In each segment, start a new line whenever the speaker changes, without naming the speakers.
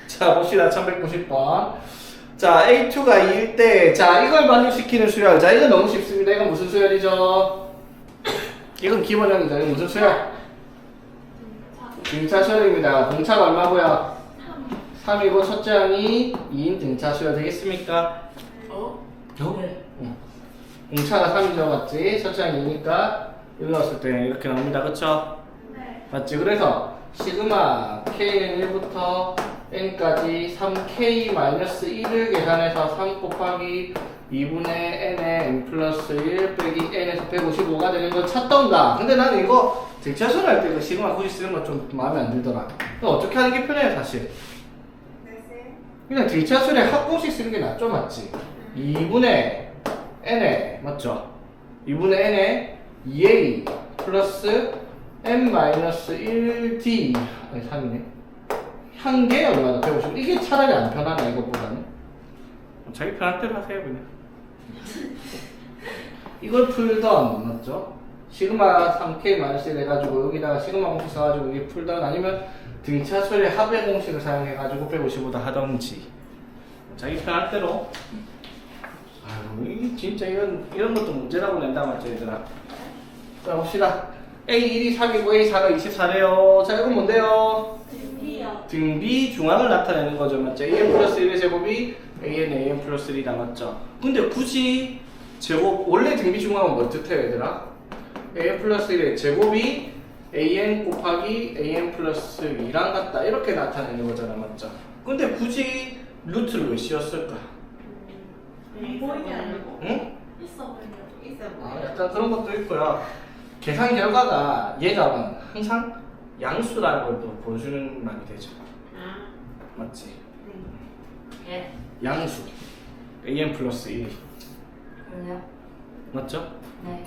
자, 봅시다. 1190번. 자, A2가 2일 때, 자, 이걸 만족시키는 수열. 자, 이건 너무 쉽습니다. 이건 무슨 수열이죠? 이건 기본형이죠. 이건 무슨 수열? 등차 수열입니다. 공차가 얼마고요? 3이고 첫째 항이 2인 등차 수열 되겠습니까?
네.
공차가 3이죠, 맞지? 첫째 항이 2니까 여기 넣었을 때 이렇게 나옵니다. 그쵸?
네.
맞지? 그래서 시그마 K는 1부터 N까지 3K-1을 계산해서 3 곱하기 2분의 N의 N 플러스 1 빼기 N에서 155가 되는 걸 찾던가. 근데 나는 이거 등차수를 할 때 그 시그마 굳이 쓰는 건 좀 마음에 안 들더라. 그럼 어떻게 하는 게 편해요, 사실? 그냥 등차수의 합공식 쓰는 게 낫죠, 맞지? 2분의 N에, 맞죠? 2분의 N에 2A 플러스 N-1D 아니 3이네 한 개 얼마나 150 이게 차라리 안 편하나 이것보다는 자기 편할 대로 하세요 그냥 이걸 풀던 맞죠? 시그마 3K-1 해가지고 여기다가 시그마 공식 써가지고 이게 풀던 아니면 등차수의 합의 공식을 사용해가지고 155다 하던지 자기 편할 대로 아유 진짜 이런 것도 문제라고 낸다 맞죠 얘들아. 자 봅시다. A1이 3이고 A4가 24래요. 자 이건 뭔데요?
등비요.
등비 중앙을 나타내는 거죠 맞죠? AN 플러스 1의 제곱이 AN 플러스 1이 남았죠. 근데 굳이 제곱 원래 등비 중앙은 뭘 뜻해요 얘들아? AN 플러스 1의 제곱이 AN 곱하기 AN 플러스 2랑 같다 이렇게 나타내는 거잖아 맞죠? 근데 굳이 루트를 왜 씌웠을까?
보이게 아니고.
응?
있어 보이게.
아, 약간 그런 것도 있고요. 계산 결과가 얘가 항상 양수라는 걸 또 보여주는 말이 되죠. 맞지?
예.
양수. AN 플러스 1.
그래요?
맞죠?
네.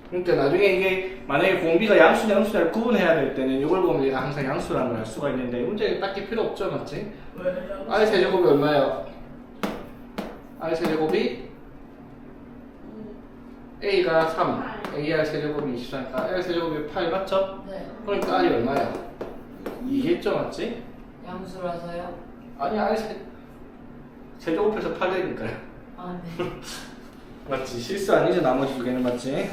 그러니까 나중에 이게 만약에 공비가 양수를 구분해야 될 때는 이걸 보면 얘가 항상 양수라는 걸 알 수가 있는데 문제는 딱히 필요 없죠, 맞지?
왜요?
I 세제곱이 얼마예요? I 세제곱이 A가 3, AR 세제곱이 24니까 R 세제곱이 8 맞죠?
네.
그러니까 R이 얼마야? 2겠죠, 맞지?
양수라서요?
아니 R 세제곱해서 8 되니까요.
아 네.
맞지? 실수 아니죠, 나머지 두 개는 맞지?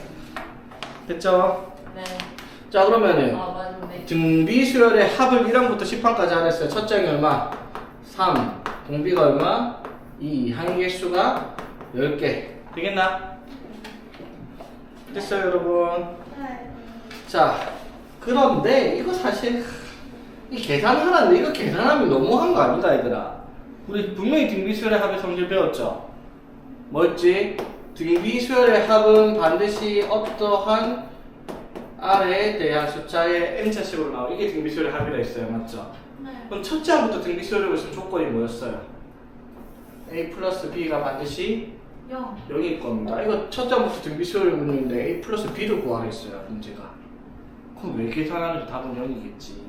됐죠?
네.
자 그러면은
아 맞네.
등비 수열의 합을 1항부터 10항까지 하랬어요. 첫째 항이 얼마? 3. 공비가 얼마? 2. 항의 개수가 10개. 되겠나? 됐어요, 여러분?
네.
자, 그런데 이거 사실 이 계산하라는데 이거 계산하면 너무한 거 아닌가, 얘들아? 우리 분명히 등비 수열의 합의 성질 배웠죠? 뭐였지? 등비 수열의 합은 반드시 어떠한 R에 대한 숫자의 n차식으로 나와. 이게 등비 수열의 합이라 했어요, 맞죠?
네.
그럼 첫째 항부터 등비 수열을 했으면 조건이 뭐였어요? A 플러스 B가 반드시
0.
0일 겁니다. 이거 첫째 항부터 등비 수열의 문제인데 A 플러스 B를 구하라 했어요, 문제가. 그럼 왜 계산하는지 답은 0이겠지.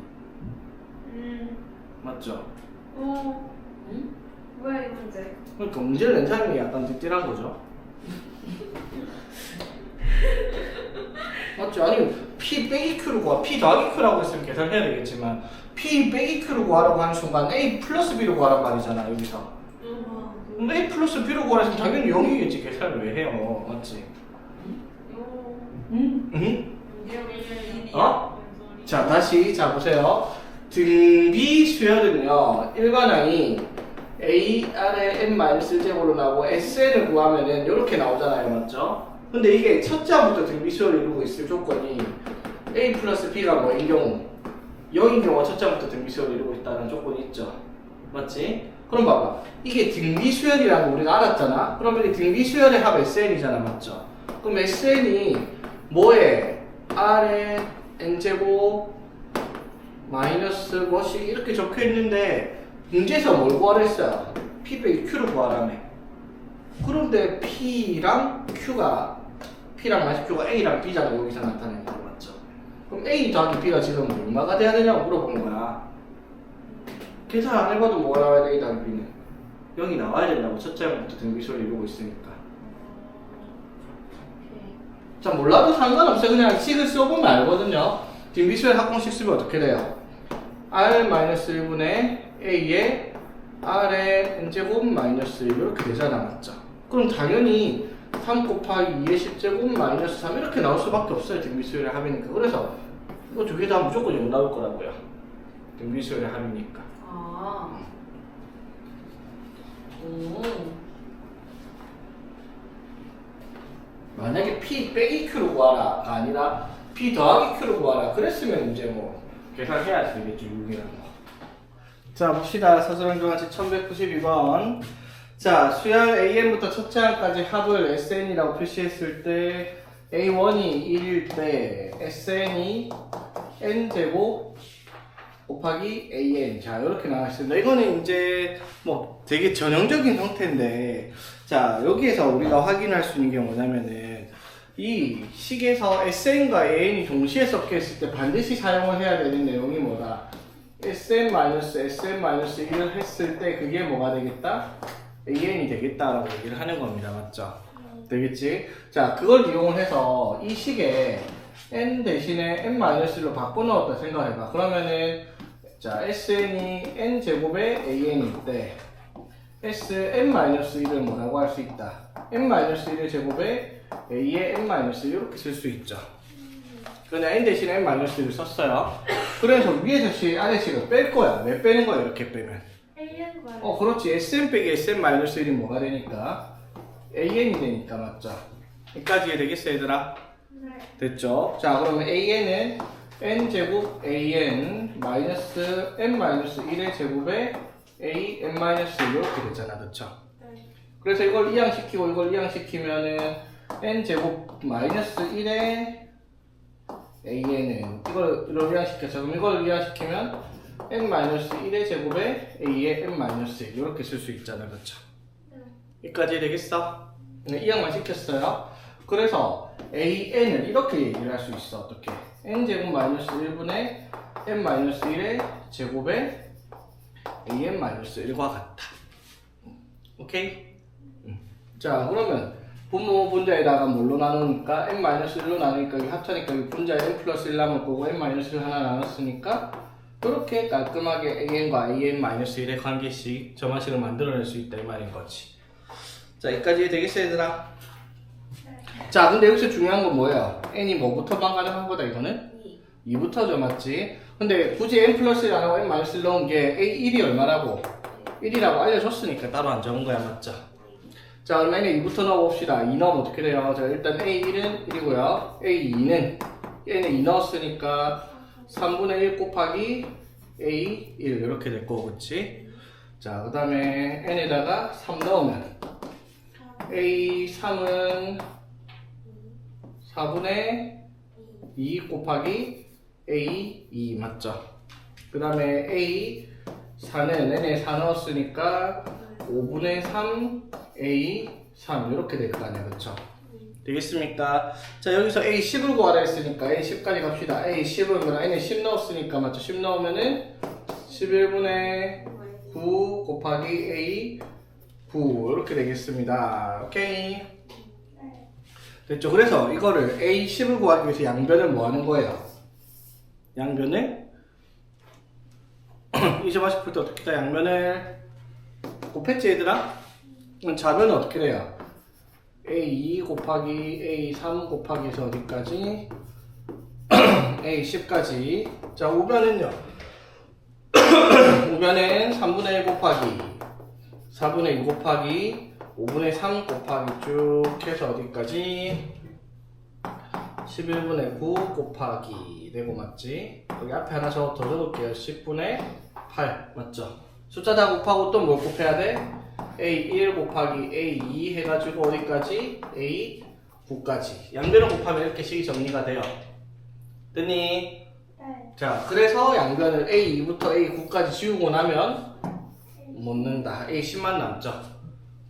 맞죠?
응?
뭐야 이 문제?
그러니까 문제를 낸 사람이 약간 득딜한 거죠. 맞죠? 아니 P 빼기 Q를 구하, P 더하기 Q라고 했으면 계산해야 되겠지만 P 빼기 Q를 구하라고 하는 순간 A 플러스 B를 구하란 말이잖아 여기서. 그럼 A 플러스 B를 구하라 했으면 당연히 0이겠지. 계산을 왜 해요? 맞지? 응? 어? 자 다시 자 보세요. 등비 수열은요 일반항이 A, R의 N-제곱으로 나오고 SN을 구하면은 이렇게 나오잖아요 맞죠? 근데 이게 첫째 항부터 등비 수열을 이루고 있을 조건이 A 플러스 B가 뭐인 경우 0인 경우가 첫째 항부터 등비 수열을 이루고 있다는 조건이 있죠 맞지? 그럼 봐봐 이게 등비 수열이라는 거 우리가 알았잖아. 그러면 이 등비 수열의 합 SN이잖아 맞죠? 그럼 SN이 뭐에 R의 N제곱 마이너스 뭐씩 이렇게 적혀 있는데 문제에서 뭘 구하랬어요? P 빼기 Q를 구하라며. 그런데 P랑 Q가 P랑 마이너스 Q가 A랑 B잖아 여기서 나타내는 거 맞죠? 그럼 A 더하기 B가 지금 얼마가 돼야 되냐고 물어본 거야. 계산 안 해봐도 뭐가 나와야 돼? A 더하기 B는 0이 나와야 된다고. 첫째 항부터 등비수를 이루고 있으니까. 자 몰라도 상관없어요. 그냥 식을 써보면 알거든요. 등비수의 합공식 쓰면 어떻게 돼요? R-1분의 A에 R의 n제곱 마이너스 1 이렇게 되잖아, 맞죠? 그럼 당연히 3 곱하기 2의 10제곱 마이너스 3 이렇게 나올 수밖에 없어요, 등비수열의 합이니까. 그래서 이거 두 개 다 무조건 0 나올 거라고요, 등비수열의 합이니까.
아. 오.
만약에 P 빼기 Q로 구하라가 아니라 P 더하기 Q로 구하라 그랬으면 이제 뭐 계산해야 되겠죠, 6이라는 거. 자, 봅시다. 서술형정하식 1192번. 자, 수열 AN부터 첫째 항까지 합을 SN이라고 표시했을 때 A1이 1일 때 SN이 N제곱 곱하기 AN. 자, 이렇게 나왔습니다. 이거는 이제 뭐 되게 전형적인 형태인데, 자, 여기에서 우리가 확인할 수 있는 게 뭐냐면은 이 식에서 SN과 AN이 동시에 섞여 있을 때 반드시 사용을 해야 되는 내용이 뭐다? SN-1을 했을 때 그게 뭐가 되겠다? AN이 되겠다라고 얘기를 하는 겁니다. 맞죠? 되겠지? 자, 그걸 이용을 해서 이 식에 N 대신에 N-1로 바꿔 넣었다 생각해봐. 그러면은 자, SN이 N제곱의 AN일 때 SN-1을 뭐라고 할 수 있다? N-1의 제곱에 A의 N-1 이렇게 쓸 수 있죠. 그냥 N 대신에 N-1을 썼어요. 그래서 위에서 식, 아래 식을 뺄 거야. 왜 빼는 거야, 이렇게 빼면?
AN 말.
그렇지. SN 빼기 SN-1이 뭐가 되니까? AN이 되니까, 맞죠? 여기까지 이해되겠어, 얘들아?
네.
됐죠? 자, 그러면 AN은 N제곱 AN 마이너스 N-1의 제곱에 A N-1 이렇게 되잖아, 그쵸?
네.
그래서 이걸 이항시키고 이걸 이항시키면은 N제곱 마이너스 1의 AN은 이걸 이항시켜서 그럼 이걸 이항시키면 N-1의 제곱에 A의 N-1 이렇게 쓸 수 있잖아, 그쵸?
네.
여기까지 되겠어? 네, 이항만 시켰어요. 그래서 AN을 이렇게 얘기를 할 수 있어. 어떻게? N제곱 마이너스 1분의 N-1의 제곱에 AN-1과 같다. 오케이? 자, 그러면 분모 분자에다가 뭘로 나누니까 N-1로 나누니까 여기 합차니까 여기 분자에 N 플러스 1 남을 거고 N-1을 하나 나눴으니까 이렇게 깔끔하게 AN과 AN-1의 관계식 점화식을 만들어낼 수 있다 이 말인 거지. 자, 여기까지 되겠어, 얘들아? 자, 근데 여기서 중요한 건 뭐예요? N이 뭐부터 가능한 거다, 이거는? 2부터죠, 맞지? 근데 굳이 N 플러스 1 안 하고 N-1 넣은 게 A1이 얼마라고? 1이라고 알려줬으니까 따로 안 적은 거야, 맞죠? 자, 그럼 N에 2부터 넣어봅시다. 2 넣으면 어떻게 돼요? 자, 일단 A1은 1이고요. A2는 N에 2 넣었으니까 3분의 1 곱하기 A1 이렇게 될 거고, 그치? 자, 그 다음에 N에다가 3 넣으면 A3은 4분의 2 곱하기 A2 맞죠? 그 다음에 A4는 N에 4 넣었으니까 5분의 3 A3 이렇게 될 거 아니야, 그쵸? 되겠습니까? 자, 여기서 A10을 구하라 했으니까 A10까지 갑시다. A10은 N에 10 넣었으니까 맞죠? 10 넣으면은 11분의 9 곱하기 A9 이렇게 되겠습니다. 오케이? 됐죠? 그래서 이거를 A10을 구하기 위해서 양변을 뭐 하는 거예요? 양변을 이 점화식 풀 때 어떻게 다 양변을 곱했지, 얘들아? 그럼 좌변은 어떻게 돼요? A2 곱하기 A3 곱하기 해서 어디까지? A10까지. 자, 우변은요? 우변은 3분의 1 곱하기 4분의 2 곱하기 5분의 3 곱하기 쭉 해서 어디까지? 11분의 9 곱하기 되고 맞지? 여기 앞에 하나 더 적을게요. 10분의 8 맞죠? 숫자 다 곱하고 또 뭘 곱해야 돼? A1 곱하기 A2 해가지고 어디까지? A9까지. 양변을 곱하면 이렇게 식이 정리가 돼요. 됐니?
네.
자, 그래서 양변을 A2부터 A9까지 지우고 나면 못 넣는다. A10만 남죠.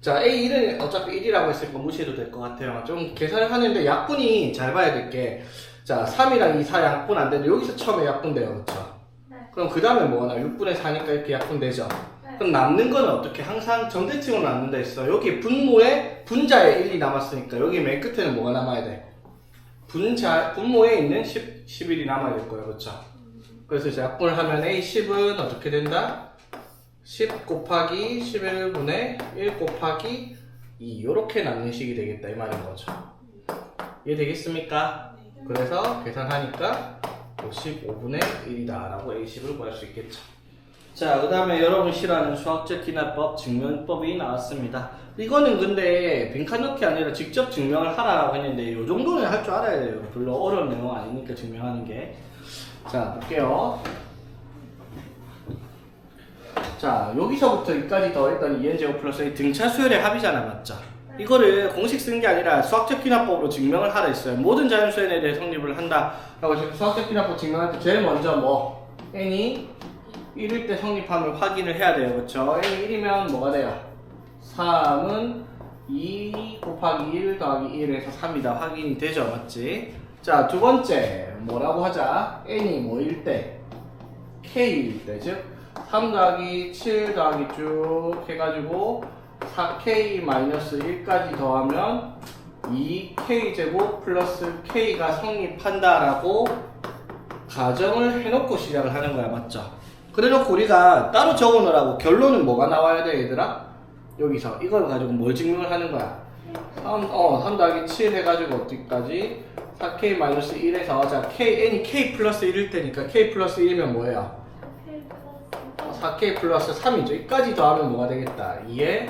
자, A1은 어차피 1이라고 했으니까 무시해도 될 것 같아요. 좀 계산을 하는데 약분이 잘 봐야 될 게, 자, 3이랑 2, 4 약분 안 되는데 여기서 처음에 약분돼요. 그렇죠?
네.
그럼 그 다음에 뭐가 나? 6분의 4니까 이렇게 약분되죠?
네.
그럼 남는 거는 어떻게? 항상 정대칭으로 남는다 했어. 여기 분모에 분자에 1이 남았으니까 여기 맨 끝에는 뭐가 남아야 돼? 분모에 있는 11이 남아야 될 거예요. 그렇죠? 그래서 이제 약분을 하면 A10은 어떻게 된다? 10 곱하기 11분의 1 곱하기 2 이렇게 나눈 식이 되겠다 이 말인 거죠. 이해되겠습니까? 그래서 계산하니까 15분의 1이다 라고 A10을 구할 수 있겠죠. 자, 그 다음에 여러분 싫어하는 수학적 기납법 증명법이 나왔습니다. 이거는 근데 빈칸 넣기 아니라 직접 증명을 하라고 했는데 이 정도는 할 줄 알아야 돼요. 별로 어려운 내용 아니니까 증명하는 게. 자, 볼게요. 자, 여기서부터 여기까지 더했던 2n제곱 플러스 A 등차 수열의 합이잖아, 맞죠? 이거를 공식 쓴 게 아니라 수학적 기납법으로 증명을 하라 했어요. 모든 자연수에 대해 성립을 한다 라고 지금 수학적 기납법 증명할 때 제일 먼저 뭐 n이 1일 때 성립함을 확인을 해야 돼요. 그쵸? n이 1이면 뭐가 돼요? 3은 2 곱하기 1 더하기 1에서 3이다 확인이 되죠, 맞지? 자, 두 번째 뭐라고 하자? n이 뭐일 때? k일 때, 즉 3 더하기 7 더하기 쭉 해가지고 4k-1까지 더하면 2k제곱 플러스 k가 성립한다라고 가정을 해놓고 시작을 하는 거야, 맞죠? 그래놓고 우리가 따로 적어놓으라고 결론은 뭐가 나와야 돼, 얘들아? 여기서 이걸 가지고 뭘 증명을 하는 거야? 3 더하기 7 해가지고 어디까지? 4k-1에서 자, n이 k 플러스 1일 때니까 k 플러스 1이면 뭐예요? 4k 플러스 3이죠. 여기까지 더하면 뭐가 되겠다? 2에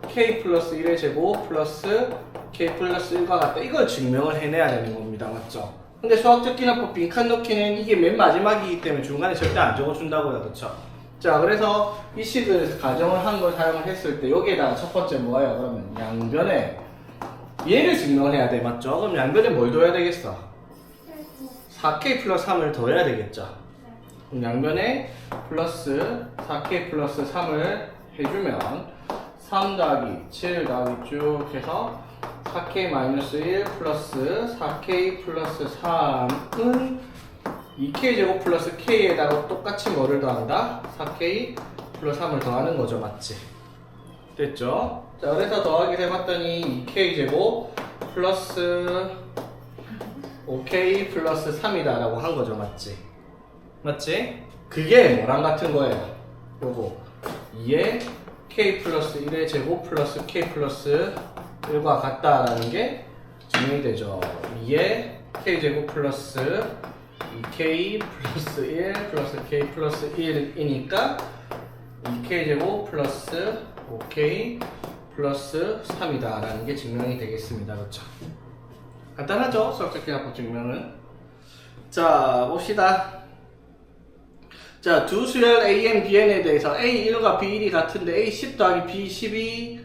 k 플러스 1의 제곱 플러스 k 플러스 1과 같다. 이걸 증명을 해내야 되는 겁니다. 맞죠? 근데 수학적 기납법 빈칸 넣기는 이게 맨 마지막이기 때문에 중간에 절대 안 적어준다고요. 그쵸? 자, 그래서 이 식을 가정을 한 걸 사용을 했을 때 여기에다가 첫 번째 뭐예요? 그러면 양변에 얘를 증명을 해야 돼. 맞죠? 그럼 양변에 뭘 더해야 되겠어? 4k 플러스 3을 더해야 되겠죠? 그럼 양변에 플러스 4k 플러스 3을 해주면 3 더하기 7 더하기 쭉 해서 4k-1 플러스 4k 플러스 3은 2k 제곱 플러스 k에다가 똑같이 뭐를 더한다? 4k 플러스 3을 더하는 거죠, 맞지? 됐죠? 자, 그래서 더하기를 해봤더니 2k 제곱 플러스 5k 플러스 3이다 라고 한 거죠, 맞지? 맞지? 그게 뭐랑 같은 거예요? 요거 2에 k 플러스 1의 제곱 플러스 k 플러스 1과 같다라는 게 증명이 되죠. 2에 k 제곱 플러스 2k 플러스 1 플러스 k 플러스 1이니까 2k 제곱 플러스 5k 플러스 3이다 라는 게 증명이 되겠습니다. 그렇죠? 간단하죠? 수학적 기납법 증명은. 자, 봅시다. 자, 두 수열 AN, BN에 대해서 A1과 B1이 같은데 A10 더하기 B10이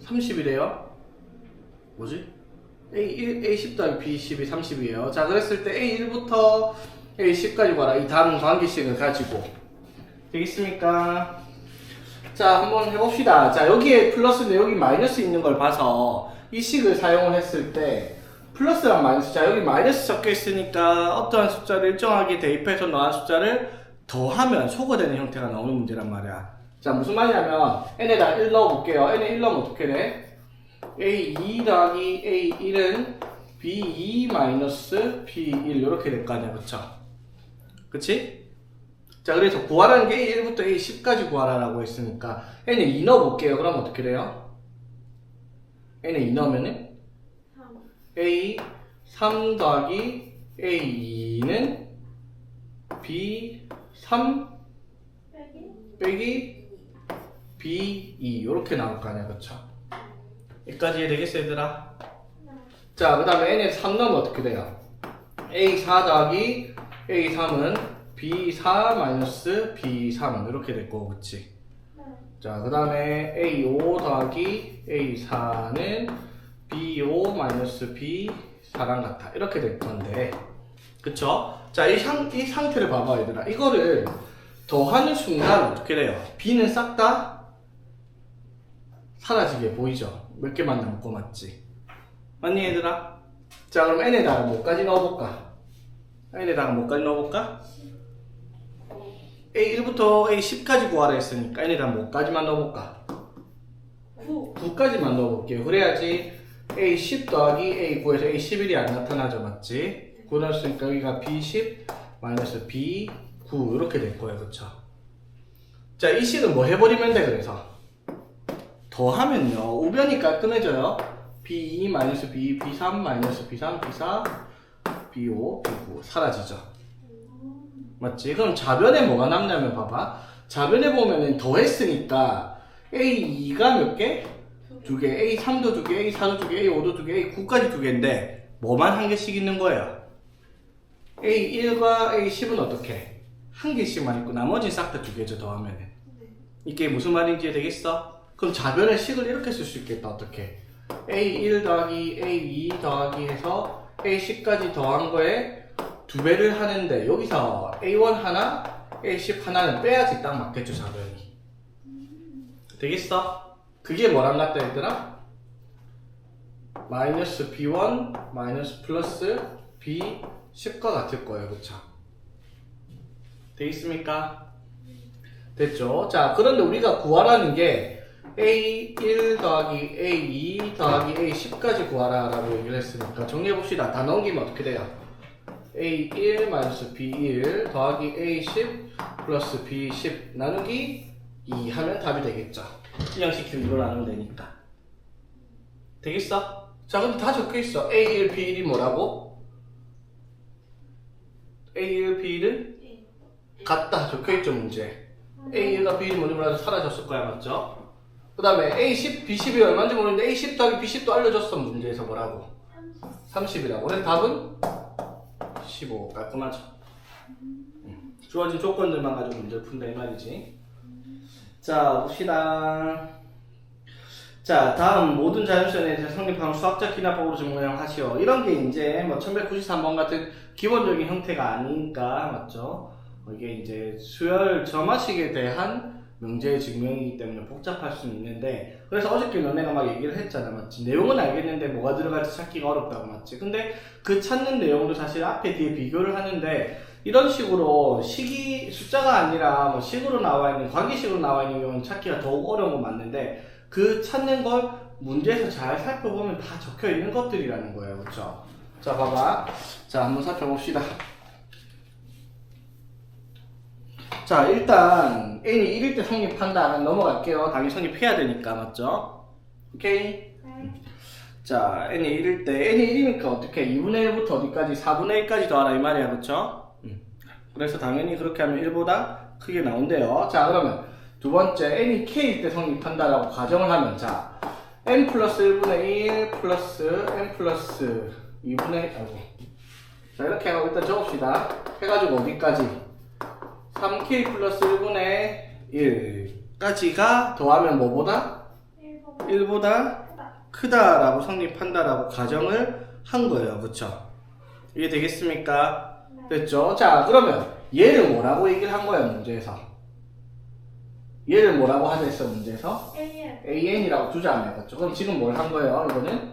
30이래요. 뭐지? A10 더하기 B10이 30이에요. 자, 그랬을 때 A1부터 A10까지 봐라. 이 다음 관계식을 가지고. 되겠습니까? 자, 한번 해봅시다. 자, 여기에 플러스인데 여기 마이너스 있는 걸 봐서 이 식을 사용을 했을 때 플러스랑 마이너스, 자 여기 마이너스 적혀 있으니까 어떠한 숫자를 일정하게 대입해서 넣은 숫자를 더하면 소거되는 형태가 나오는 문제란 말이야. 자, 무슨 말이냐면 n에다 1 넣어볼게요. n에 1 넣으면 어떻게 돼? a2 더하기 a1은 b2 마이너스 b1 이렇게 될 거 아니야, 그쵸? 그치? 자, 그래서 구하라는 게 a1부터 a10까지 구하라라고 했으니까 n에 2 넣어볼게요. 그럼 어떻게 돼요? n에 2 넣으면은 A3 더하기 A2는 B3 빼기 B2 이렇게 나올 거 아니야, 그쵸? 여기까지 이해되겠어, 얘들아? 자, 그 다음에 n에 3 넣으면 어떻게 돼요? A4 더하기 A3은 B4 마이너스 B3 이렇게 될 거고, 그치? 자, 그 다음에 A5 더하기 A4는 B5 마이너스 B4랑 같아. 이렇게 될 건데. 그쵸? 자, 이 상태를 봐봐, 얘들아. 이거를 더하는 순간 어떻게 돼요? B는 싹 다 사라지게 보이죠? 몇 개만 남고, 맞지? 맞니, 얘들아? 자, 그럼 n에다가 뭐까지 넣어볼까? n에다가 뭐까지 넣어볼까? A1부터 A10까지 구하라 했으니까 n에다가 뭐까지만 넣어볼까? 9까지만 넣어볼게요. 그래야지 A10 더하기 A9에서 A11이 안 나타나죠, 맞지? 9 넣었으니까 여기가 B10 마이너스 B9 이렇게 될 거예요, 그쵸? 자, 이 식은 뭐 해버리면 돼, 그래서. 더하면요, 우변이 깔끔해져요. B2 마이너스 B2, B3 마이너스 B3, B4, B5, B9 사라지죠. 맞지? 그럼 좌변에 뭐가 남냐면 봐봐. 좌변에 보면은 더했으니까 A2가 몇 개? 2개. A3도 2개, A4도 2개, A5도 2개, A9까지 2개인데 뭐만 한 개씩 있는 거예요. A1과 A10은 어떻게? 한 개씩만 있고 나머지 싹 다 2개죠, 더하면은. 이게 무슨 말인지 되겠어? 그럼 좌변의 식을 이렇게 쓸 수 있겠다. 어떻게? A1 더하기 A2 더하기 해서 A10까지 더한 거에 2배를 하는데 여기서 A1 하나, A10 하나는 빼야지 딱 맞겠죠, 좌변이. 되겠어? 그게 뭐랑 같다 얘들아? 마이너스 B1 마이너스 플러스 B10과 같을 거예요. 그쵸? 되겠습니까? 됐죠? 자, 그런데 우리가 구하라는 게 A1 더하기 A2 더하기 A10까지 구하라 라고 얘기를 했으니까 정리해봅시다. 다 넘기면 어떻게 돼요? A1 마이너스 B1 더하기 A10 플러스 B10 나누기 2 하면 답이 되겠죠. 이 양식형 이걸 나누면 되니까. 되겠어? 자, 근데 다 적혀있어. A1, B1이 뭐라고? A1, B1은 같다 적혀있죠, 문제. A1과 B1이 뭔지 몰라도 사라졌을 거야, 맞죠? 그 다음에 A10, B10이 얼마인지 모르는데 A10 더하기 B10도 알려줬어, 문제에서 뭐라고? 30이라고. 그래서 답은 15. 깔끔하죠? 주어진 조건들만 가지고 문제를 푼다 이 말이지. 자, 봅시다. 자, 다음 모든 자연수에 대해서 성립하는 수학적 기납법으로 증명하시오. 이런 게 이제 뭐 1193번 같은 기본적인 형태가 아니니까, 맞죠? 이게 이제 수열 점화식에 대한 명제의 증명이기 때문에 복잡할 수는 있는데, 그래서 어저께 너네가 막 얘기를 했잖아, 맞지? 내용은 알겠는데 뭐가 들어갈지 찾기가 어렵다고, 맞지? 근데 그 찾는 내용도 사실 앞에 뒤에 비교를 하는데, 이런 식으로 식이 숫자가 아니라 뭐 식으로 나와 있는, 관계식으로 나와 있는 경우는 찾기가 더욱 어려운 건 맞는데, 그 찾는 걸 문제에서 잘 살펴보면 다 적혀 있는 것들이라는 거예요. 그쵸? 자, 봐봐. 자, 한번 살펴봅시다. 자, 일단 n이 1일 때 성립한다. 넘어갈게요. 당연히 성립해야 되니까, 맞죠? 오케이? 자, n이 1일 때 n이 1이니까 어떻게 2분의 1부터 어디까지? 4분의 1까지 더하라 이 말이야. 그쵸? 그래서 당연히 그렇게 하면 1보다 크게 나온대요. 자, 그러면 두 번째 n이 k일 때 성립한다라고 가정을 하면, 자, n 플러스 1분의 1 플러스 n 플러스 2분의 자, 이렇게 하고 일단 적읍시다. 해가지고 어디까지? 3k 플러스 1분의 1까지가 더하면 뭐보다? 1보다 크다라고 성립한다라고 가정을 한 거예요. 그쵸? 이게 되겠습니까? 됐죠? 자, 그러면 얘를 뭐라고 얘기를 한 거야, 문제에서? 얘를 뭐라고 하자 했어, 문제에서? AN이라고 두자며, 그쵸? 그럼 지금 뭘 한 거예요? 이거는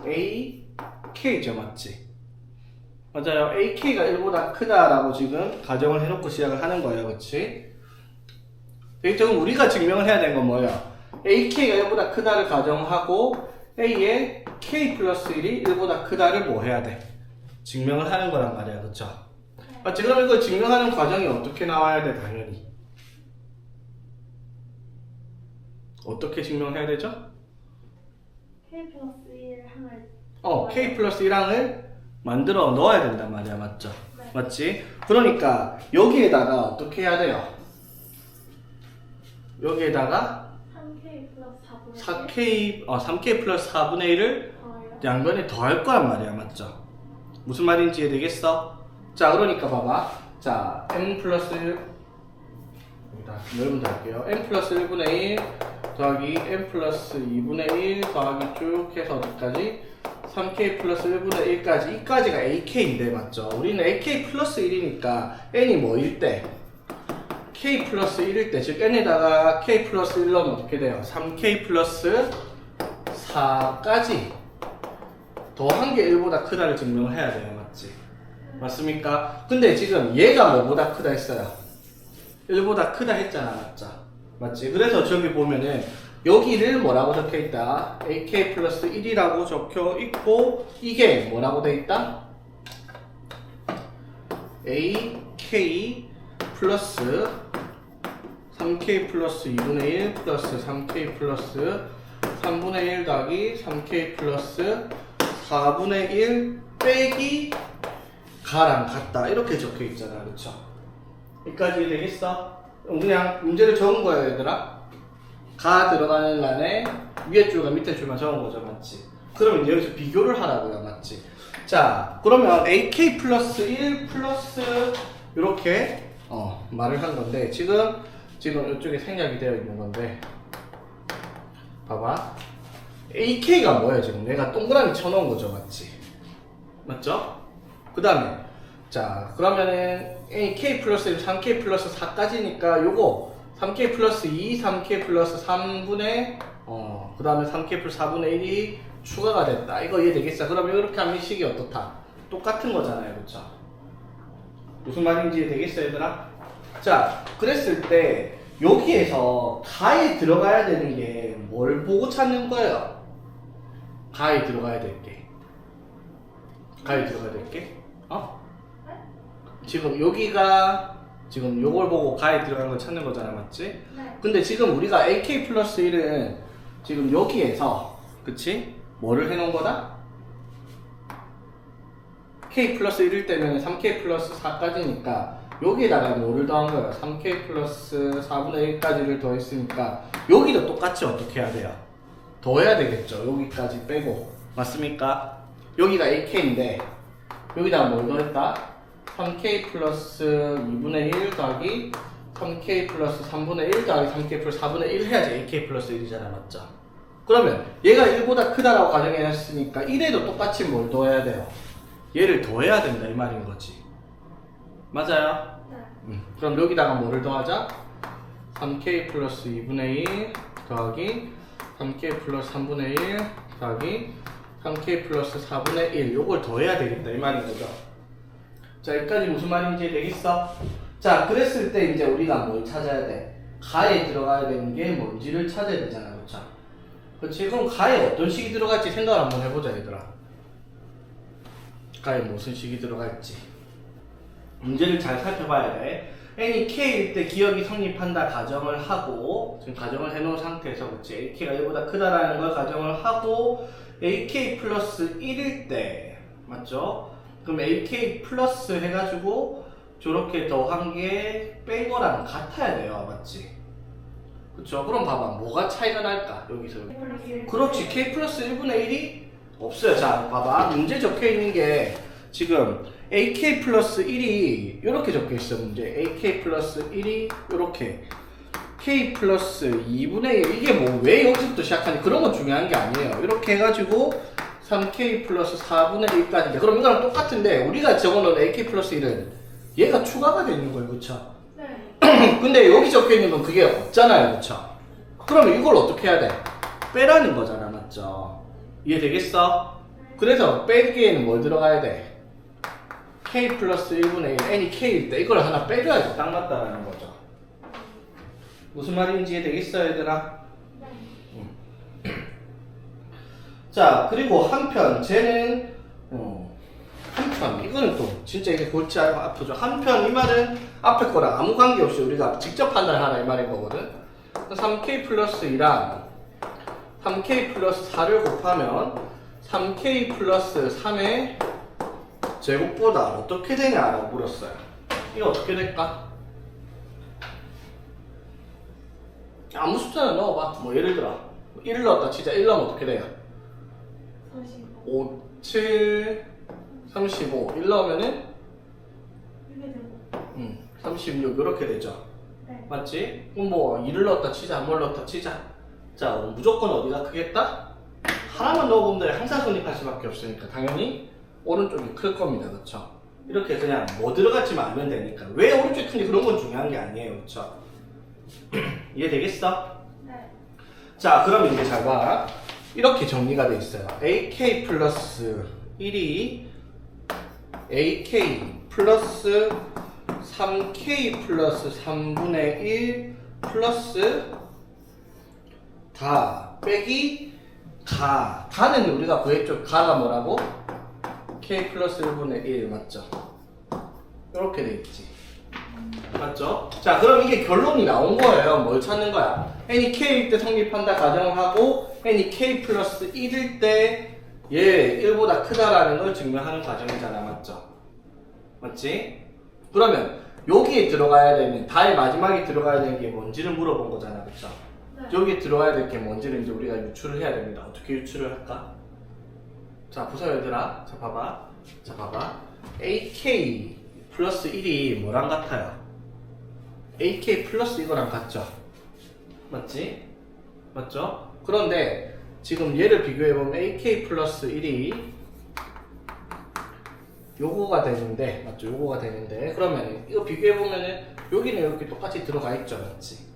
AK죠, 맞지? 맞아요. AK가 1보다 크다라고 지금 가정을 해놓고 시작을 하는 거예요. 그치? 그럼 우리가 증명을 해야 되는 건 뭐예요? AK가 1보다 크다를 가정하고 A의 K 플러스 1이 1보다 크다를 뭐 해야 돼? 증명을 하는 거란 말이야. 그쵸? 맞지? 그럼 이거 증명하는 과정이 어떻게 나와야 돼? 당연히. 어떻게 증명해야 되죠?
K 플러스 1 항을
K 플러스 1항을 만들어 넣어야 된단 말이야. 맞죠?
네.
맞지? 그러니까 여기에다가 어떻게 해야 돼요? 여기에다가
3K 플러스 4분의
3K 플러스 4분의 1을 양변에 더할 거란 말이야. 맞죠? 무슨 말인지 이해되겠어? 자, 그러니까 봐봐. 자, n 플러스 1 여기다 넓은 더 할게요. n 플러스 1분의 1 더하기 n 플러스 2분의 1 더하기 쭉 해서 어디까지? 3k 플러스 1분의 1까지. 이까지가 ak인데, 맞죠? 우리는 ak 플러스 1이니까 n이 뭐일 때? k 플러스 1일 때, 즉 n에다가 k 플러스 1 넣으면 어떻게 돼요? 3k 플러스 4까지 더한 게 1보다 크다를 증명을 해야 돼요. 맞지? 맞습니까? 근데 지금 얘가 뭐보다 크다 했어요? 1보다 크다 했잖아. 맞죠? 맞지? 그래서 저기 보면은 여기를 뭐라고 적혀있다? AK 플러스 1이라고 적혀있고 이게 뭐라고 돼있다? AK 플러스 3k 플러스 2분의 1 플러스 3k 플러스 3분의 1 더하기 3k 플러스 4분의 1 빼기 가랑 같다 이렇게 적혀 있잖아, 그쵸? 여기까지 되겠어? 그냥 문제를 적은 거야, 얘들아. 가 들어가는 란에 위에 줄과 밑에 줄만 적은 거죠, 맞지? 그러면 이제 여기서 비교를 하라고요, 맞지? 자, 그러면 AK 플러스 1 플러스 이렇게 말을 한 건데 지금 이쪽에 생략이 되어 있는 건데 봐봐. AK가 뭐예요, 지금? 내가 동그라미 쳐놓은 거죠, 맞지? 맞죠? 그 다음에 자, 그러면은 K 플러스 1, 3K 플러스 4까지니까 요거 3K 플러스 2, 3K 플러스 3분의 그 다음에 3K 플러스 4분의 1이 추가가 됐다. 이거 이해되겠어? 그러면 이렇게 하면 식이 어떻다? 똑같은 거잖아요, 그쵸? 무슨 말인지 이해되겠어, 얘들아? 자, 그랬을 때 여기에서 가에 들어가야 되는 게 뭘 보고 찾는 거예요? 가에 들어가야 될 게. 가에 들어가야 될 게? 지금 여기가 지금 요걸 보고 가에 들어가는 걸 찾는 거잖아, 맞지?
네.
근데 지금 우리가 AK 플러스 1은 지금 여기에서 그치? 뭐를 해놓은 거다? K 플러스 1일 때는 3K 플러스 4까지니까 여기에다가 뭐를 더한 거예요? 3K 플러스 4분의 1까지를 더했으니까 여기도 똑같이 어떻게 해야 돼요? 더해야 되겠죠, 여기까지 빼고. 맞습니까? 여기가 AK인데 여기다가 뭘 더했다? 3K 플러스 2분의 1 더하기 3K 플러스 3분의 1 더하기 3K 플러스 4분의 1 해야지 AK 플러스 1이잖아, 맞죠? 그러면 얘가 1보다 크다라고 가정해놨으니까 1에도 똑같이 뭘 더해야 돼요? 얘를 더해야 된다 이 말인 거지. 맞아요?
네.
그럼 여기다가 뭐를 더하자? 3K 플러스 2분의 1 더하기 3K 플러스 3분의 1 더하기 3K 플러스 4분의 1 요걸 더해야 되겠다 이 말인 거죠. 자, 여기까지 무슨 말인지 되겠어? 자, 그랬을 때 이제 우리가 뭘 찾아야 돼? 가에 들어가야 되는 게 뭔지를 찾아야 되잖아, 그쵸? 그렇지? 그럼 가에 어떤 식이 들어갈지 생각을 한번 해보자, 얘들아. 가에 무슨 식이 들어갈지 문제를 잘 살펴봐야 돼. n이 k일 때 기억이 성립한다 가정을 하고, 지금 가정을 해놓은 상태에서, 그치? ak가 1보다 크다라는 걸 가정을 하고 ak 플러스 1일 때, 맞죠? 그럼 AK 플러스 해가지고 저렇게 더한 게 뺀 거랑 같아야 돼요, 맞지? 그쵸? 그럼 봐봐, 뭐가 차이가 날까? 여기서 그렇지, K 플러스 1분의 1이 없어요. 자, 봐봐, 문제 적혀있는 게 지금 AK 플러스 1이 이렇게 적혀있어. 문제 AK 플러스 1이 이렇게 K 플러스 2분의 1 이게 뭐 왜 여기서부터 시작하니 그런 건 중요한 게 아니에요. 이렇게 해가지고 3K 플러스 4분의 1까지인데 그럼 이거랑 똑같은데 우리가 적어놓은 AK 플러스 1은 얘가 추가가 되는 거예요, 그쵸?
네.
근데 여기 적혀있는 건 그게 없잖아요, 그쵸? 그러면 이걸 어떻게 해야 돼? 빼라는 거잖아, 맞죠? 이해되겠어? 그래서 빼기에는 뭘 들어가야 돼? K 플러스 1분의 1, n이 K일 때 이걸 하나 빼줘야지 딱 맞다라는 거죠. 무슨 말인지 이해되겠어, 얘들아? 자, 그리고 한편 쟤는 한편 이거는 또 진짜 이게 골치 아프죠. 한편 이 말은 앞에 거랑 아무 관계없이 우리가 직접 판단하라 이 말인 거거든. 3K 플러스 2랑 3K 플러스 4를 곱하면 3K 플러스 3의 제곱보다 어떻게 되냐라고 물었어요. 이거 어떻게 될까? 아무 숫자나 넣어봐. 뭐 예를 들어 1을 넣었다 치자. 1 넣으면 어떻게 돼요? 5, 7, 35 1 넣으면은 36 이렇게 되죠.
네.
맞지? 그럼 뭐 2를 넣었다 치자, 뭘 넣었다 치자. 자, 무조건 어디가 크겠다? 하나만 넣어보면 돼. 항상 선택할 수밖에 없으니까 당연히 오른쪽이 클 겁니다, 그쵸? 이렇게 그냥 뭐 들어갔지만 알면 되니까. 왜 오른쪽이 큰지 그런 건 중요한 게 아니에요, 그쵸? 이해되겠어?
네.
자, 그럼 이제 잘 봐. 이렇게 정리가 돼 있어요. AK 플러스 1이 AK 플러스 3K 플러스 3분의 1 플러스 다 빼기 다는 우리가 구했죠. 가가 뭐라고? K 플러스 1분의 1 맞죠? 이렇게 돼 있지. 맞죠? 자, 그럼 이게 결론이 나온 거예요. 뭘 찾는 거야? n이 k일 때 성립한다 가정을 하고 n이 k 플러스 1일 때 얘 1보다 크다라는 걸 증명하는 과정이잖아. 맞죠? 맞지? 그러면 여기에 들어가야 되는 다의 마지막에 들어가야 되는 게 뭔지를 물어본 거잖아. 그쵸?
네.
여기에 들어가야 될 게 뭔지를 이제 우리가 유출을 해야 됩니다. 어떻게 유출을 할까? 자, 보세요 얘들아. 자, 봐봐. AK 플러스 1이 뭐랑 같아요? AK 플러스 이거랑 같죠? 맞지? 맞죠? 그런데 지금 얘를 비교해보면 AK 플러스 1이 요거가 되는데, 맞죠? 요거가 되는데, 그러면 이거 비교해보면은 여기는 이렇게 똑같이 들어가 있죠? 맞지?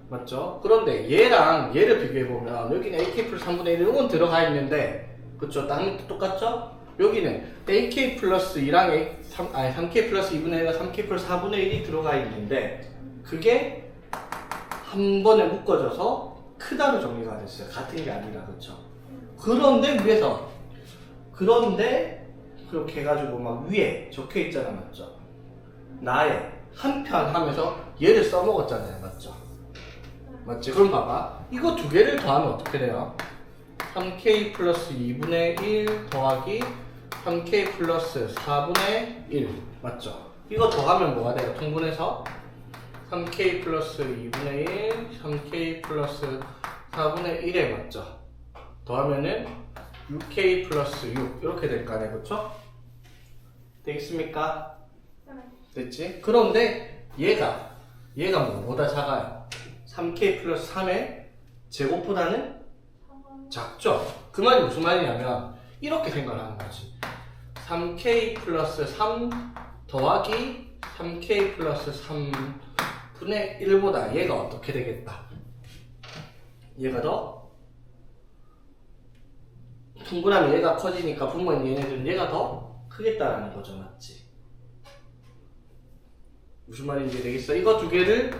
맞죠? 그런데 얘랑 얘를 비교해보면 여기는 AK 플러스 3분의 1 요건 들어가 있는데, 그쵸? 딱 똑같죠? 여기는 AK 플러스 2랑 3K 플러스 2분의 1과 3K 플러스 4분의 1이 들어가 있는데 그게 한 번에 묶어져서 크다로 정리가 됐어요. 같은 게 아니라. 그쵸? 그런데 위에서 그렇게 해가지고 막 위에 적혀 있잖아. 맞죠? 나의 한편 하면서 얘를 써먹었잖아요. 맞죠? 맞지? 그럼 봐봐. 이거 두 개를 더하면 어떻게 돼요? 3K 플러스 2분의 1 더하기 3K 플러스 4분의 1 맞죠? 이거 더하면 뭐가 돼요? 통분해서 3K 플러스 2분의 1 3K 플러스 4분의 1에 맞죠? 더하면은 6K 플러스 6 이렇게 될 거 아니에요? 그쵸? 되겠습니까?
네.
됐지? 그런데 얘가 뭐보다 작아요? 3K 플러스 3의 제곱보다는 작죠? 그 말이 무슨 말이냐면 이렇게 생각하는 거지. 3K 플러스 3 더하기 3K 플러스 3분의 1보다 얘가 어떻게 되겠다? 얘가 더 분분하면 얘가 커지니까 분모인 얘네들은 얘가 더 크겠다라는 거죠. 맞지? 무슨 말인지 되겠어? 이거 두 개를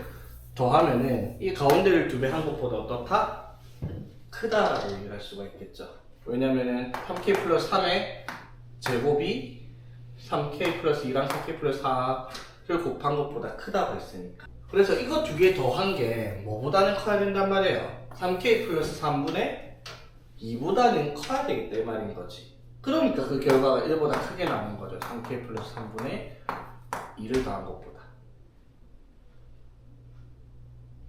더하면은 이 가운데를 2배 한 것보다 어떻다? 크다라고 얘기를 할 수가 있겠죠. 왜냐면은 3K 플러스 3의 제곱이 3K 플러스 2랑 3K 플러스 4를 곱한 것보다 크다고 했으니까. 그래서 이거 두 개 더한 게 뭐보다는 커야 된단 말이에요. 3K 플러스 3분의 2보다는 커야 되겠다 이 말인 거지. 그러니까 그 결과가 1보다 크게 나오는 거죠. 3K 플러스 3분의 2를 더한 것보다.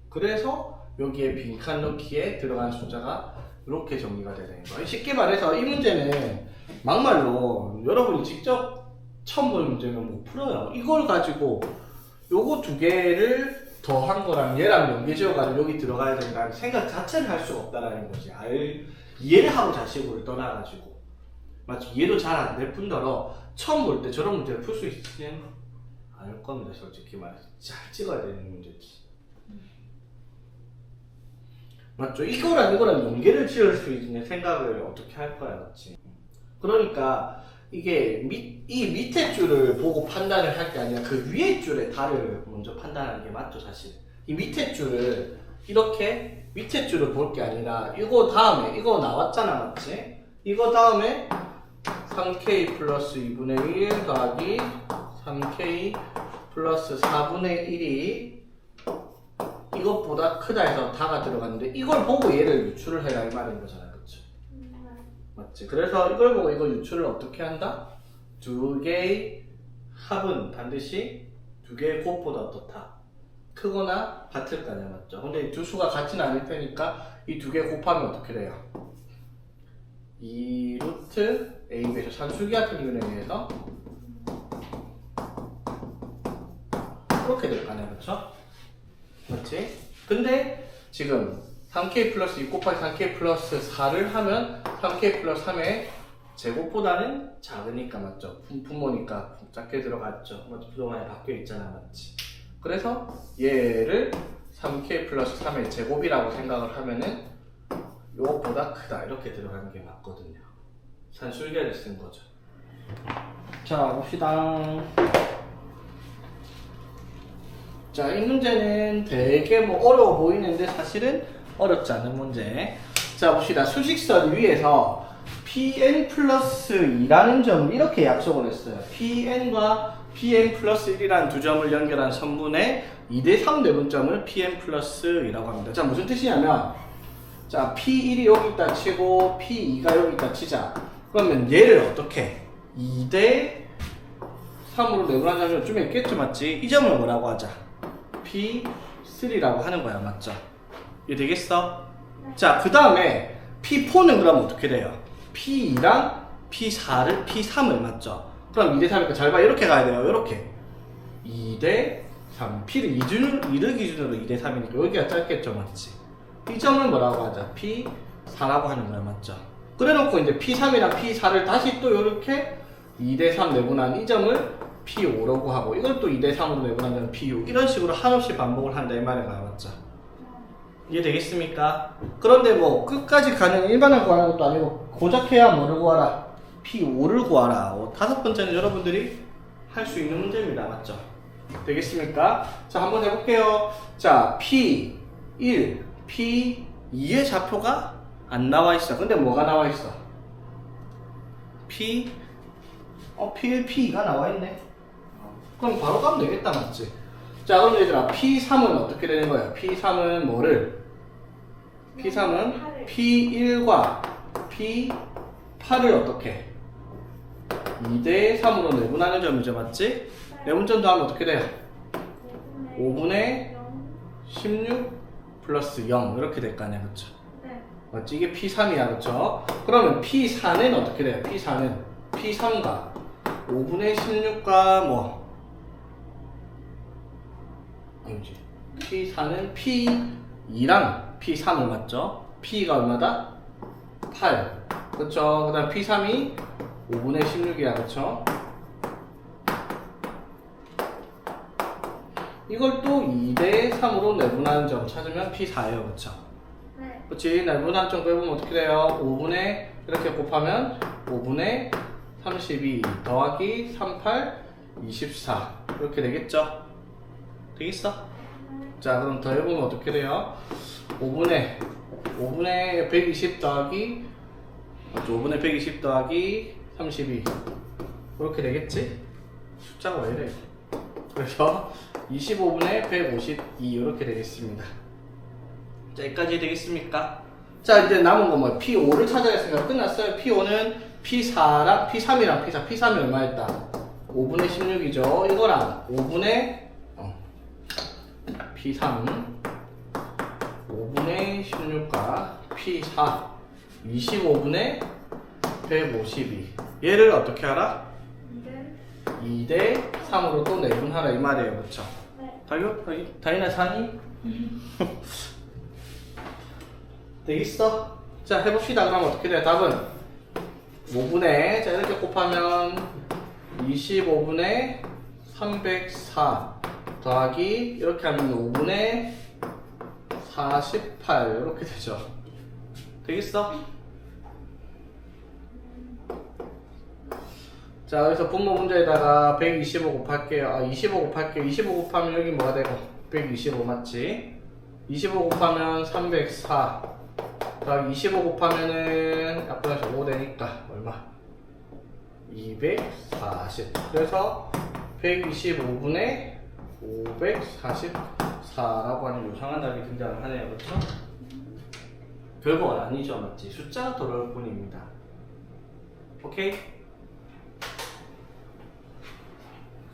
그래서 여기에 빈칸 넣기에 들어간 숫자가 이렇게 정리가 되는 거예요. 쉽게 말해서 이 문제는 막말로 여러분이 직접 처음 보는 문제는 못 풀어요. 이걸 가지고 요거 두 개를 더한 거랑 얘랑 연계지어가지고 여기 들어가야 된다는 생각 자체를 할 수가 없다라는 거지. 이해를 하고 자식으로 떠나가지고. 맞죠? 이해도 잘 안 될 뿐더러 처음 볼 때 저런 문제를 풀 수 있으면 않을 겁니다. 솔직히 말해서 잘 찍어야 되는 문제지. 맞죠? 이거랑 연계를 지을 수 있는 생각을 어떻게 할 거야, 맞지? 그러니까 이게 이 밑에 줄을 보고 판단을 할 게 아니라 그 위에 줄의 달을 먼저 판단하는 게 맞죠, 사실. 이 밑에 줄을 이렇게 밑에 줄을 볼 게 아니라 이거 다음에 이거 나왔잖아, 맞지? 이거 다음에 3K 플러스 2분의 1 더하기 3K 플러스 4분의 1이 이것보다 크다 해서 다가 들어갔는데 이걸 보고 얘를 유출을 해라 이 말인 거잖아. 그쵸? 맞지? 그래서 이걸 보고 이거 유출을 어떻게 한다? 두 개의 합은 반드시 두 개의 곱보다 어떻다? 크거나 같을 거 아니야. 맞죠? 근데 두 수가 같지는 않을 테니까 이 두 개 곱하면 어떻게 돼요? 2 루트 a배수 산수기 같은 경우에서 이렇게 될 거 아니야. 그쵸? 맞지? 근데 지금 3K 플러스 2 곱하기 3K 플러스 4를 하면 3K 플러스 3의 제곱보다는 작으니까 맞죠? 분모니까 작게 들어갔죠. 맞죠? 부동안에 바뀌어 있잖아. 맞지? 그래서 얘를 3K 플러스 3의 제곱이라고 생각을 하면은 이것보다 크다 이렇게 들어가는 게 맞거든요. 산술계를 쓴 거죠. 자, 봅시다. 자, 이 문제는 되게 어려워 보이는데 사실은 어렵지 않은 문제. 자, 봅시다. 수직선 위에서 Pn 플러스 2라는 점을 이렇게 약속을 했어요. Pn과 pn 플러스 1이라는 두 점을 연결한 선분의 2대3 내분점을 pn 플러스 2라고 합니다. 자, 무슨 뜻이냐면, 자, p1이 여기 있다 치고 p2가 여기 있다 치자. 그러면 얘를 어떻게 2대3으로 내분하자면 좀 있겠죠, 맞지? 이 점을 뭐라고 하자? p3라고 하는 거야, 맞죠? 이해 되겠어? 자, 그 다음에 p4는 그럼 어떻게 돼요? p2랑 p4를 p3을 맞죠? 그럼 2대3이니까 잘 봐. 이렇게 가야 돼요. 이렇게 2대3 p를 2를 기준으로 2대3이니까 여기가 짧겠죠, 맞지? 이 점을 뭐라고 하자? p4라고 하는 거야, 맞죠? 그래놓고 이제 p3이랑 p4를 다시 또 이렇게 2대3 내분한 이 점을 p5라고 하고 이걸 또 2대3으로 내분한 점을 p6 이런 식으로 한없이 반복을 한다 이 말에 가요, 맞죠? 이해되겠습니까? 그런데 뭐 끝까지 가는 일반을 구하는 것도 아니고 고작해야 뭐를 구하라? p5를 구하라. 5번째는 여러분들이 할 수 있는 문제입니다, 맞죠? 되겠습니까? 자, 한번 해볼게요. 자, p1, p2의 좌표가 안 나와 있어. 근데 뭐가 나와 있어? p1, p2가 나와 있네. 그럼 바로 가면 되겠다, 맞지? 자, 그럼 얘들아, p3은 어떻게 되는 거야? p3은 뭐를? p3은 p1과 p8을 어떻게? 2대3으로 내분하는 점이죠, 맞지? 내분점 더하면 어떻게 돼요? 5분의 16 플러스 0 이렇게 될 거 아니야, 그쵸?
네.
맞지? 이게 P3이야, 그쵸? 그러면 P4는 어떻게 돼요? P4는 P3과 5분의 16과 뭐? 아니지. P4는 P2랑 P3을 맞죠? P가 얼마다? 8. 그쵸? 그 다음 P3이 5분의 16이야, 그쵸? 이걸 또 2대3으로 내분하는 점 찾으면 P4예요, 그쵸?
네.
그치? 내분한 점 빼보면 어떻게 돼요? 5분의 이렇게 곱하면 5분의 32 더하기 38 24 이렇게 되겠죠? 되겠어? 자, 그럼 더해보면 어떻게 돼요? 5분의 120 더하기 맞죠? 5분의 120 더하기 32 이렇게 되겠지? 숫자가 왜 이래? 그래서 25분의 152 이렇게 되겠습니다. 자, 여기까지 되겠습니까? 자, 이제 남은 거 뭐 P5를 찾아야 했으니까 끝났어요. P5는 P4랑 P3이랑 P4. P3이 얼마였다? 5분의 16이죠. 이거랑 5분의 P3 5분의 16과 P4 25분의 152 얘를 어떻게 하라? 2대 3으로 또 내분하라 이 말이에요, 그쵸?
네.
다이나 사니? 되겠어? 자, 해봅시다. 그럼 어떻게 돼요? 답은 5분의 자 이렇게 곱하면 25분의 304 더하기 이렇게 하면 5분의 48 이렇게 되죠. 되겠어? 자, 여기서 분모 문제에다가 125 곱할게요. 25 곱할게요. 25 곱하면 여기 뭐가 되고? 125 맞지? 25 곱하면 304 더하기 25 곱하면은 앞으로 5 되니까 얼마? 240 그래서 125분의 544라고 하는 요상한 답이 등장을 하네요, 그렇죠? 별거 아니죠, 맞지? 숫자가 돌아올 뿐입니다. 오케이?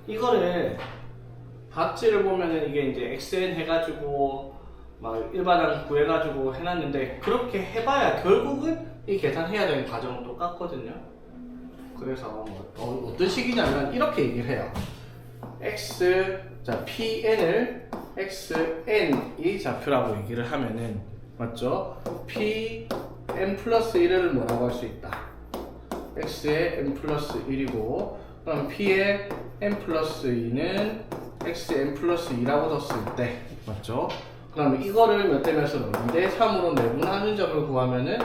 이거를 박지를 보면은 이게 이제 xn 해가지고 막 일반항 구해가지고 해놨는데 그렇게 해봐야 결국은 이 계산해야 되는 과정은 똑같거든요. 그래서 뭐 어떤 식이냐면 이렇게 얘기를 해요. 자 pn을 xn이 좌표라고 얘기를 하면은 맞죠? pn 플러스 1을 뭐라고 할 수 있다? x의 n 플러스 1이고 그럼 p의 n 플러스 2는 xn 플러스 2라고 뒀을 때 맞죠? 그럼 이거를 몇 대 몇으로? 2대 3으로 내분하는 점을 구하면은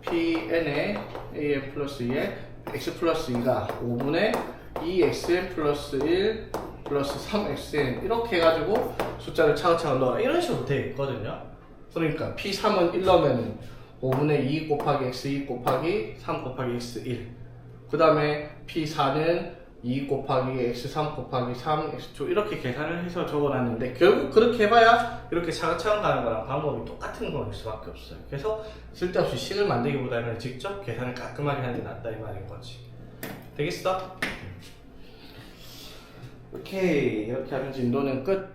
pn의 an 플러스 2에 x 플러스 2가 5분의 2xn 플러스 1 플러스 3xn 이렇게 해가지고 숫자를 차근차근 넣어 이런 식으로 되어 있거든요. 그러니까 p3은 1 넣으면 5분의 2 곱하기 x2 곱하기 3 곱하기 x1 그 다음에 p4는 2 곱하기 x3 곱하기 3 x2 이렇게 계산을 해서 적어놨는데 결국 그렇게 해봐야 이렇게 차근차근 가는 거랑 방법이 똑같은 거일 수밖에 없어요. 그래서 쓸데없이 식을 만들기보다는 직접 계산을 깔끔하게 하는 게 낫다 이 말인 거지. 되겠어? 오케이, 이렇게 하면 진도는 끝.